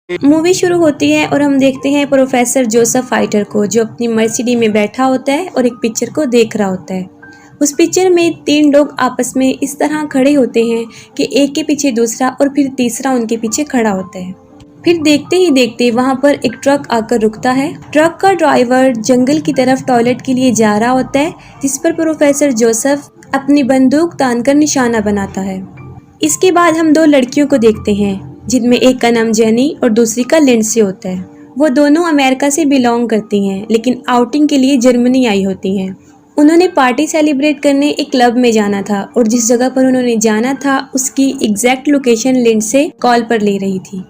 Movie शुरू होती है और हम देखते हैं प्रोफेसर जोसेफ फाइटर को, जो अपनी मर्सिडीज में बैठा होता है और एक पिक्चर को देख रहा होता है। उस पिक्चर में 3 लोग आपस में इस तरह खड़े होते हैं कि एक के पीछे दूसरा और फिर तीसरा उनके पीछे खड़ा होता है। फिर देखते ही देखते वहाँ पर एक ट्रक आकर रुकता है। ट्रक का ड्राइवर जंगल की तरफ टॉयलेट के लिए जा रहा होता है, जिस पर प्रोफेसर जोसेफ अपनी बंदूक तानकर निशाना बनाता है। इसके बाद हम 2 लड़कियों को देखते हैं, जिनमें एक का नाम जेनी और दूसरी का लिंडसे होता है। वो दोनों अमेरिका से बिलोंग करती हैं, लेकिन आउटिंग के लिए जर्मनी आई होती हैं। उन्होंने पार्टी सेलिब्रेट करने एक क्लब में जाना था और जिस जगह पर उन्होंने जाना था उसकी एग्जैक्ट लोकेशन लिंडसे कॉल पर ले रही थी।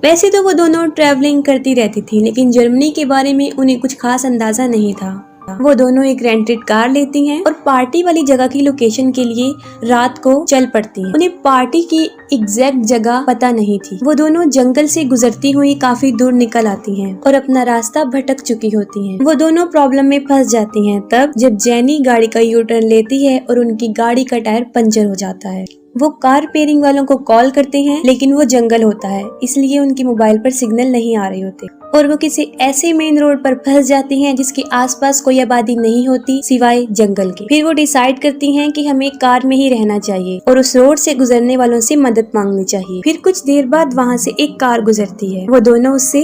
वैसे तो वो दोनों ट्रैवलिंग करती रहती थी, लेकिन जर्मनी के बारे में उन्हें कुछ खास अंदाजा नहीं था। वो दोनों एक रेंटेड कार लेती हैं और पार्टी वाली जगह की लोकेशन के लिए रात को चल पड़ती हैं। उन्हें पार्टी की एग्जैक्ट जगह पता नहीं थी। वो दोनों जंगल से गुजरती हुई काफी दूर निकल आती हैं और अपना रास्ता भटक चुकी होती हैं। वो दोनों प्रॉब्लम में फंस जाती हैं तब जब जेनी गाड़ी का यू टर्न लेती है और उनकी गाड़ी का टायर पंचर हो जाता है। वो कार रिपेयरिंग वालों को कॉल करते हैं, लेकिन वो जंगल होता है, इसलिए उनके मोबाइल पर सिग्नल नहीं आ रहे होते और वो किसी ऐसे मेन रोड पर फंस जाती हैं जिसके आसपास कोई आबादी नहीं होती सिवाय जंगल के। फिर वो डिसाइड करती हैं कि हमें कार में ही रहना चाहिए और उस रोड से गुजरने वालों से मदद मांगनी चाहिए। फिर कुछ देर बाद वहाँ से एक कार गुजरती है। वो दोनों उससे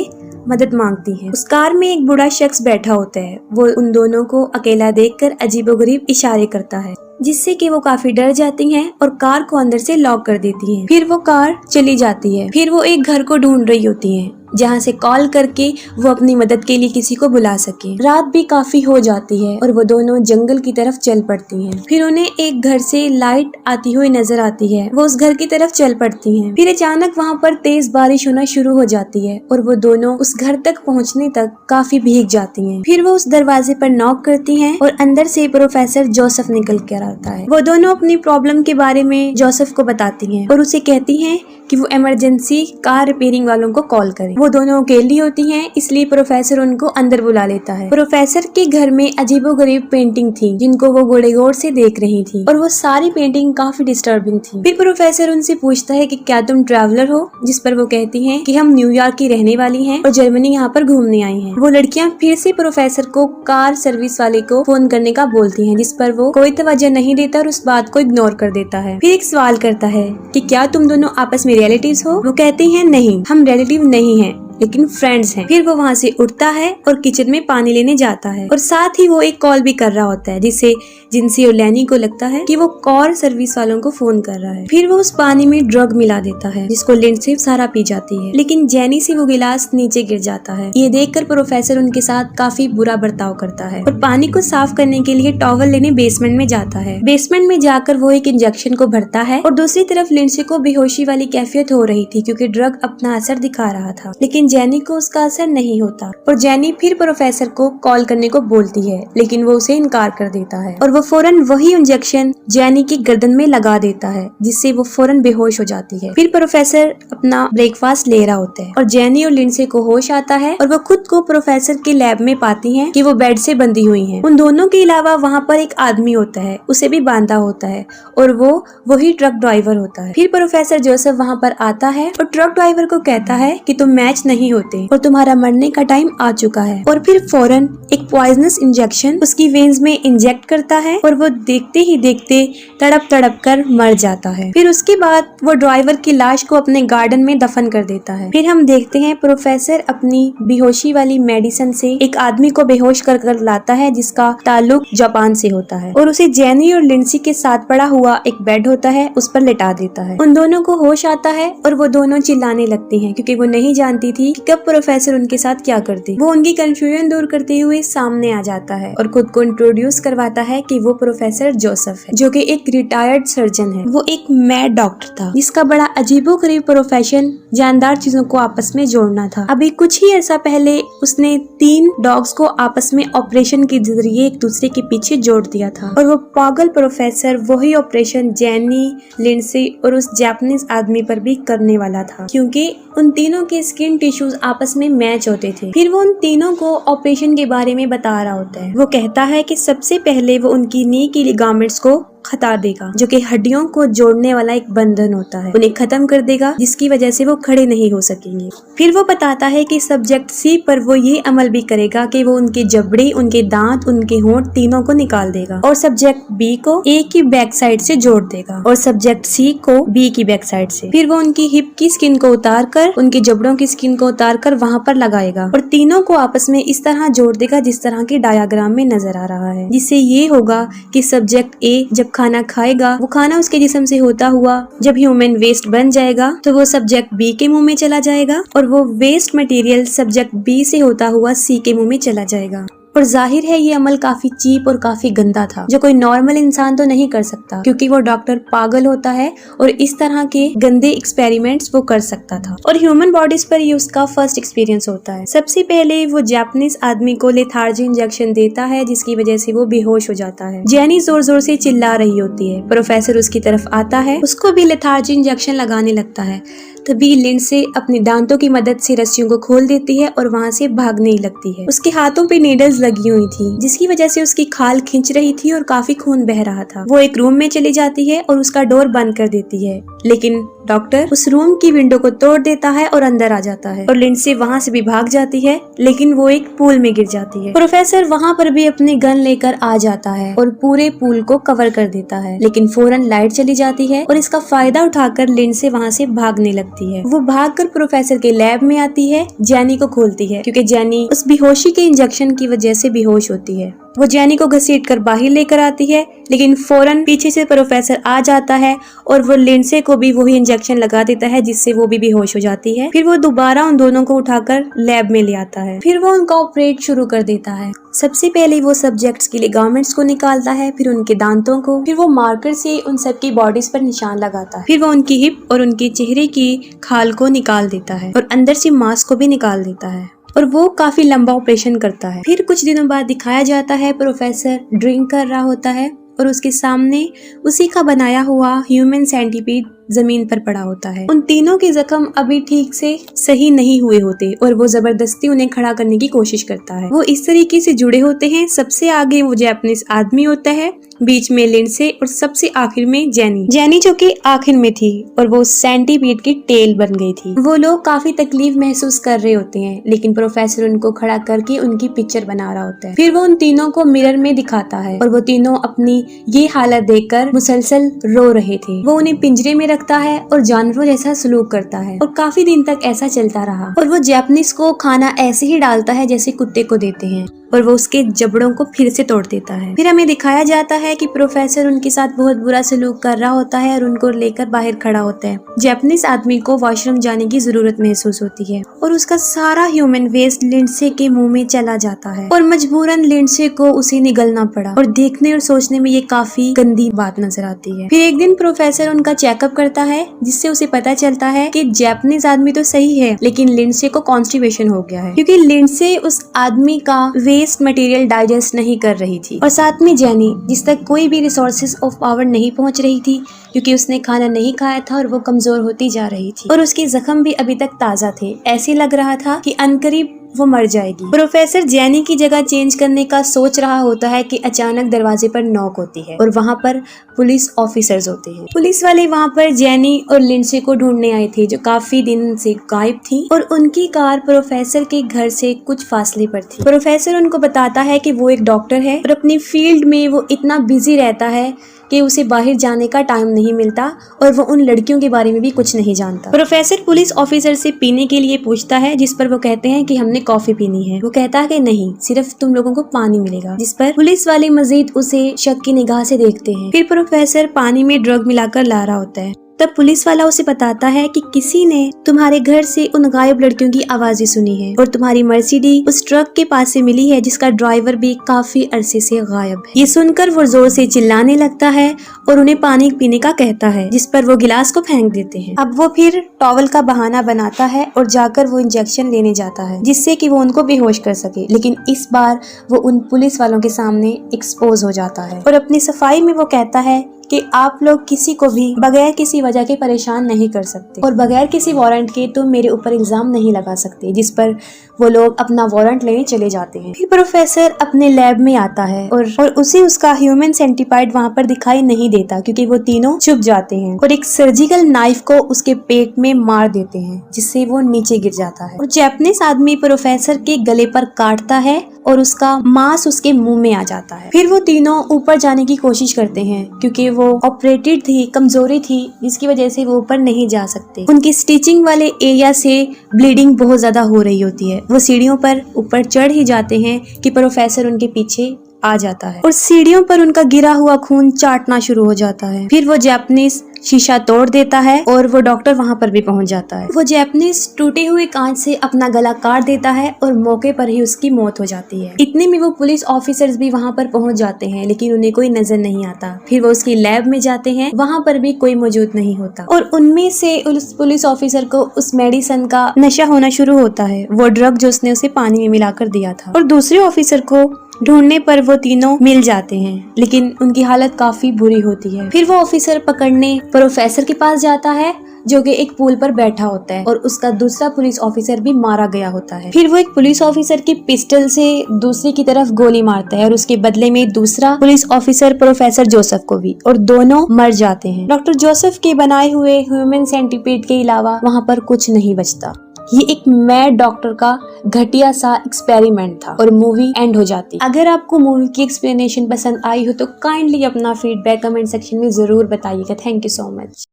मदद मांगती हैं। उस कार में एक बूढ़ा शख्स बैठा होता है। वो उन दोनों को अकेला देखकर अजीबोगरीब इशारे करता है, जिससे कि वो काफी डर जाती हैं और कार को अंदर से लॉक कर देती हैं। फिर वो कार चली जाती है। फिर वो एक घर को ढूंढ रही होती हैं, जहाँ से कॉल करके वो अपनी मदद के लिए किसी को बुला सके। रात भी काफी हो जाती है और वो दोनों जंगल की तरफ चल पड़ती हैं। फिर उन्हें एक घर से लाइट आती हुई नजर आती है। वो उस घर की तरफ चल पड़ती हैं। फिर अचानक वहाँ पर तेज बारिश होना शुरू हो जाती है और वो दोनों उस घर तक पहुँचने तक काफी भीग जाती हैं। फिर वो उस दरवाजे पर नॉक करती हैं और अंदर से प्रोफेसर जोसेफ निकल कर आता है। वो दोनों अपनी प्रॉब्लम के बारे में जोसेफ को बताती हैं और उसे कहती हैं कि वो इमरजेंसी कार रिपेयरिंग वालों को कॉल करे। वो दोनों अकेली होती हैं, इसलिए प्रोफेसर उनको अंदर बुला लेता है। प्रोफेसर के घर में अजीबोगरीब पेंटिंग थी, जिनको वो बड़े गौर से देख रही थी और वो सारी पेंटिंग काफी डिस्टर्बिंग थी। फिर प्रोफेसर उनसे पूछता है कि क्या तुम ट्रैवलर हो, जिस पर वो कहती हैं कि हम न्यूयॉर्क की रहने वाली हैं और जर्मनी यहाँ पर घूमने आई हैं। वो लड़कियाँ फिर से प्रोफेसर को कार सर्विस वाले को फोन करने का बोलती हैं, जिस पर वो कोई तवज्जो नहीं देता और उस बात को इग्नोर कर देता है। फिर एक सवाल करता है कि क्या तुम दोनों आपस में रिलेटिव्स हो। वो कहती हैं नहीं, हम रिलेटिव नहीं हैं, लेकिन फ्रेंड्स हैं। फिर वो वहाँ से उठता है और किचन में पानी लेने जाता है और साथ ही वो एक कॉल भी कर रहा होता है, जिससे जिनसी और लैनी को लगता है कि वो कार सर्विस वालों को फोन कर रहा है। फिर वो उस पानी में ड्रग मिला देता है, जिसको लिंडसे सारा पी जाती है, लेकिन जेनी से वो गिलास नीचे गिर जाता है। ये देखकर प्रोफेसर उनके साथ काफी बुरा बर्ताव करता है और पानी को साफ करने के लिए टॉवल लेने बेसमेंट में जाता है। बेसमेंट में जाकर वो एक इंजेक्शन को भरता है और दूसरी तरफ लिंडसे को बेहोशी वाली कैफियत हो रही थी, क्योंकि ड्रग अपना असर दिखा रहा था, लेकिन जेनी को उसका असर नहीं होता और जेनी फिर प्रोफेसर को कॉल करने को बोलती है, लेकिन वो उसे इनकार कर देता है और वो फौरन वही इंजेक्शन जेनी की गर्दन में लगा देता है, जिससे वो फौरन बेहोश हो जाती है। फिर प्रोफेसर अपना ब्रेकफास्ट ले रहा होता है और जेनी और लिंडसे को होश आता है और वो खुद को प्रोफेसर के लैब में पाती हैं कि वो बेड से बंधी हुई हैं। उन दोनों के अलावा वहाँ पर एक आदमी होता है, उसे भी बांधा होता है और वो वही ट्रक ड्राइवर होता है। फिर प्रोफेसर जोसेफ वहाँ पर आता है और ट्रक ड्राइवर को कहता है कि तुम मैच नहीं होते और तुम्हारा मरने का टाइम आ चुका है, और फिर फौरन एक पॉइजनस इंजेक्शन उसकी वेन्स में इंजेक्ट करता है और वो देखते ही देखते तड़प तड़प कर मर जाता है। फिर उसके बाद वो ड्राइवर की लाश को अपने गार्डन में दफन कर देता है। फिर हम देखते हैं प्रोफेसर अपनी बेहोशी वाली मेडिसिन से एक आदमी को बेहोश कर लाता है, जिसका ताल्लुक जापान से होता है, और उसे जेनी और लिंडसे के साथ पड़ा हुआ एक बेड होता है उस पर लिटा देता है। उन दोनों को होश आता है और वो दोनों चिल्लाने लगती हैं, क्योंकि वो नहीं जानती थी कि कब प्रोफेसर उनके साथ क्या करती। वो उनकी कंफ्यूजन दूर करते हुए सामने आ जाता है और खुद को इंट्रोड्यूस करवाता है कि वो प्रोफेसर जोसेफ है, जो कि एक रिटायर्ड सर्जन है। वो एक मैड डॉक्टर था, जिसका बड़ा अजीबोगरीब प्रोफेशन जानदार चीजों को आपस में जोड़ना था। अभी कुछ ही ऐसा पहले उसने 3 डॉग्स को आपस में ऑपरेशन के जरिए एक दूसरे के पीछे जोड़ दिया था, और वो पागल प्रोफेसर वही ऑपरेशन जेनी, लिंडसे और उस जापानीज आदमी पर भी करने वाला था, क्योंकि उन तीनों के स्किन टिश्यूज आपस में मैच होते थे। फिर वो उन तीनों को ऑपरेशन के बारे में बता रहा होता है। वो कहता है कि सबसे पहले वो उनकी नी की लिगामेंट्स को खतार देगा, जो कि हड्डियों को जोड़ने वाला एक बंधन होता है, उन्हें खत्म कर देगा, जिसकी वजह से वो खड़े नहीं हो सकेंगे। फिर वो बताता है कि सब्जेक्ट सी पर वो ये अमल भी करेगा कि वो उनकी जबड़ी, उनके दांत, उनके होंठ तीनों को निकाल देगा और सब्जेक्ट बी को ए की बैक साइड से जोड़ देगा और सब्जेक्ट सी को बी की बैक साइड से। फिर वो उनकी हिप की स्किन को उतार कर, उनकी जबड़ों की स्किन को उतार कर वहाँ पर लगाएगा और तीनों को आपस में इस तरह जोड़ देगा जिस तरह की डायग्राम में नजर आ रहा है, जिससे ये होगा कि सब्जेक्ट ए जब खाना खाएगा, वो खाना उसके जिस्म से होता हुआ जब ह्यूमन वेस्ट बन जाएगा तो वो सब्जेक्ट बी के मुंह में चला जाएगा और वो वेस्ट मटेरियल सब्जेक्ट बी से होता हुआ सी के मुंह में चला जाएगा। और जाहिर है ये अमल काफी चीप और काफी गंदा था, जो कोई नॉर्मल इंसान तो नहीं कर सकता, क्योंकि वो डॉक्टर पागल होता है और इस तरह के गंदे एक्सपेरिमेंट्स वो कर सकता था। और ह्यूमन बॉडीज पर ये उसका फर्स्ट एक्सपीरियंस होता है। सबसे पहले वो जापानीज आदमी को लेथार्जी इंजेक्शन देता है, जिसकी वजह से वो बेहोश हो जाता है। जैनी जोर जोर से चिल्ला रही होती है। प्रोफेसर उसकी तरफ आता है, उसको भी लेथार्जी इंजेक्शन लगाने लगता है। तभी लिंडसे अपने दांतों की मदद से रस्सियों को खोल देती है और वहाँ से भागने लगती है। उसके हाथों पे नीडल्स लगी हुई थी, जिसकी वजह से उसकी खाल खींच रही थी और काफी खून बह रहा था। वो एक रूम में चली जाती है और उसका डोर बंद कर देती है, लेकिन डॉक्टर उस रूम की विंडो को तोड़ देता है और अंदर आ जाता है और लिंडसे वहाँ से भी भाग जाती है, लेकिन वो एक पूल में गिर जाती है। प्रोफेसर वहाँ पर भी अपनी गन लेकर आ जाता है और पूरे पूल को कवर कर देता है, लेकिन फौरन लाइट चली जाती है और इसका फायदा उठाकर लिंडसे वहाँ से भागने लगती है। वो भागकर प्रोफेसर के लैब में आती है, जैनी को खोलती है, क्योंकि जैनी उस बेहोशी के इंजेक्शन की वजह से बेहोश होती है। वो जैनी को घसीटकर बाहर लेकर आती है, लेकिन फौरन पीछे से प्रोफेसर आ जाता है और वो लिंडसे को भी वही इंजेक्शन लगा देता है, जिससे वो भी बेहोश हो जाती है। फिर वो दोबारा उन दोनों को उठाकर लैब में ले आता है। फिर वो उनका ऑपरेट शुरू कर देता है। सबसे पहले वो सब्जेक्ट्स के लिगामेंट्स को निकालता है, फिर उनके दांतों को, फिर वो मार्कर से उन सबकी बॉडीज पर निशान लगाता है। फिर वो उनकी हिप और उनके चेहरे की खाल को निकाल देता है और अंदर से मांस को भी निकाल देता है और वो काफी लंबा ऑपरेशन करता है। फिर कुछ दिनों बाद दिखाया जाता है प्रोफेसर ड्रिंक कर रहा होता है और उसके सामने उसी का बनाया हुआ ह्यूमन सेंटीपीड जमीन पर पड़ा होता है। उन तीनों के जख्म अभी ठीक से सही नहीं हुए होते और वो जबरदस्ती उन्हें खड़ा करने की कोशिश करता है। वो इस तरीके से जुड़े होते हैं। सबसे आगे वो जापानीज आदमी होता है, बीच में लिंडसे और सबसे आखिर में जैनी जो कि आखिर में थी और वो सेंटीपीड की टेल बन गई थी। वो लोग काफी तकलीफ महसूस कर रहे होते हैं, लेकिन प्रोफेसर उनको खड़ा करके उनकी पिक्चर बना रहा होता है। फिर वो उन तीनों को मिरर में दिखाता है और वो तीनों अपनी ये हालत देखकर मुसलसल रो रहे थे। वो उन्हें पिंजरे में रखता है और जानवरों जैसा सलूक करता है और काफी दिन तक ऐसा चलता रहा। और वो जापानीज को खाना ऐसे ही डालता है जैसे कुत्ते को देते हैं और वो उसके जबड़ों को फिर से तोड़ देता है। फिर हमें दिखाया जाता है कि प्रोफेसर उनके साथ बहुत बुरा सलूक कर रहा होता है और उनको लेकर बाहर खड़ा होता है। जापानीज आदमी को वॉशरूम जाने की जरूरत महसूस होती है और उसका सारा ह्यूमन वेस्ट लिंडसे के मुंह में चला जाता है और मजबूरन लिंडसे को उसे निगलना पड़ा और देखने और सोचने में ये काफी गंदी बात नजर आती है। फिर एक दिन प्रोफेसर उनका चेकअप करता है, जिससे उसे पता चलता है कि जापानीज आदमी तो सही है, लेकिन लिंडसे को कॉन्स्टिपेशन हो गया है, क्योंकि लिंडसे उस आदमी का वेस्ट मटेरियल डाइजेस्ट नहीं कर रही थी। और साथ में जैनी, जिस तक कोई भी रिसोर्सेज ऑफ पावर नहीं पहुंच रही थी, क्योंकि उसने खाना नहीं खाया था और वो कमजोर होती जा रही थी और उसके जख्म भी अभी तक ताजा थे। ऐसे लग रहा था कि अनकरीब वो मर जाएगी। प्रोफेसर जैनी की जगह चेंज करने का सोच रहा होता है कि अचानक दरवाजे पर नॉक होती है और वहाँ पर पुलिस ऑफिसर्स होते हैं। पुलिस वाले वहाँ पर जैनी और लिंडसे को ढूंढने आए थे, जो काफी दिन से गायब थी और उनकी कार प्रोफेसर के घर से कुछ फासले पर थी। प्रोफेसर उनको बताता है कि वो एक डॉक्टर है और अपनी फील्ड में वो इतना बिजी रहता है कि उसे बाहर जाने का टाइम नहीं मिलता और वो उन लड़कियों के बारे में भी कुछ नहीं जानता। प्रोफेसर पुलिस ऑफिसर से पीने के लिए पूछता है, जिस पर वो कहते हैं कि हमने कॉफी पीनी है। वो कहता है कि नहीं, सिर्फ तुम लोगों को पानी मिलेगा, जिस पर पुलिस वाले मजीद उसे शक की निगाह से देखते हैं। फिर प्रोफेसर पानी में ड्रग मिलाकर ला रहा होता है। तब पुलिस वाला उसे बताता है कि किसी ने तुम्हारे घर से उन गायब लड़कियों की आवाजें सुनी है और तुम्हारी मर्सिडीज उस ट्रक के पास से मिली है, जिसका ड्राइवर भी काफी अरसे से गायब है। ये सुनकर वो जोर से चिल्लाने लगता है और उन्हें पानी पीने का कहता है, जिस पर वो गिलास को फेंक देते हैं। अब वो फिर टॉवल का बहाना बनाता है और जाकर वो इंजेक्शन लेने जाता है, जिससे कि वो उनको बेहोश कर सके, लेकिन इस बार वो उन पुलिस वालों के सामने एक्सपोज हो जाता है और अपनी सफाई में वो कहता है कि आप लोग किसी को भी बगैर किसी वजह के परेशान नहीं कर सकते और बगैर किसी वारंट के तुम मेरे ऊपर इल्जाम नहीं लगा सकते, जिस पर वो लोग अपना वारंट लेने चले जाते हैं। फिर प्रोफेसर अपने लैब में आता है और उसे उसका ह्यूमन सेंटिपाइड वहाँ पर दिखाई नहीं देता क्योंकि वो तीनों छुप जाते हैं और एक सर्जिकल नाइफ को उसके पेट में मार देते हैं जिससे वो नीचे गिर जाता है। और जैपनीज आदमी प्रोफेसर के गले पर काटता है और उसका मांस उसके मुंह में आ जाता है। फिर वो तीनों ऊपर जाने की कोशिश करते हैं क्योंकि वो ऑपरेटेड थी, कमजोरी थी, जिसकी वजह से वो ऊपर नहीं जा सकते। उनकी स्टिचिंग वाले एरिया से ब्लीडिंग बहुत ज्यादा हो रही होती है। वो सीढ़ियों पर ऊपर चढ़ ही जाते हैं कि प्रोफेसर उनके पीछे आ जाता है और सीढ़ियों पर उनका गिरा हुआ खून चाटना शुरू हो जाता है। फिर वो जापानीज शीशा तोड़ देता है और वो डॉक्टर वहाँ पर भी पहुँच जाता है। वो जापानीज टूटे हुए कांच से अपना गला काट देता है और मौके पर ही उसकी मौत हो जाती है। इतने में वो पुलिस ऑफिसर्स भी वहाँ पर पहुँच जाते हैं लेकिन उन्हें कोई नजर नहीं आता। फिर वो उसकी लैब में जाते हैं, वहाँ पर भी कोई मौजूद नहीं होता और उनमें से उस पुलिस ऑफिसर को उस मेडिसिन का नशा होना शुरू होता है, वो ड्रग जो उसने उसे पानी में मिलाकर दिया था। और दूसरे ऑफिसर को ढूंढने पर वो तीनों मिल जाते हैं लेकिन उनकी हालत काफी बुरी होती है। फिर वो ऑफिसर पकड़ने प्रोफेसर के पास जाता है जो कि एक पुल पर बैठा होता है और उसका दूसरा पुलिस ऑफिसर भी मारा गया होता है। फिर वो एक पुलिस ऑफिसर की पिस्टल से दूसरे की तरफ गोली मारता है और उसके बदले में दूसरा पुलिस ऑफिसर प्रोफेसर जोसेफ को भी, और दोनों मर जाते हैं। डॉक्टर जोसेफ के बनाए हुए ह्यूमन सेंटिपीड के अलावा वहाँ पर कुछ नहीं बचता। ये एक मैड डॉक्टर का घटिया सा एक्सपेरिमेंट था और मूवी एंड हो जाती। अगर आपको मूवी की एक्सप्लेनेशन पसंद आई हो तो काइंडली अपना फीडबैक कमेंट सेक्शन में जरूर बताइएगा। Thank you so much.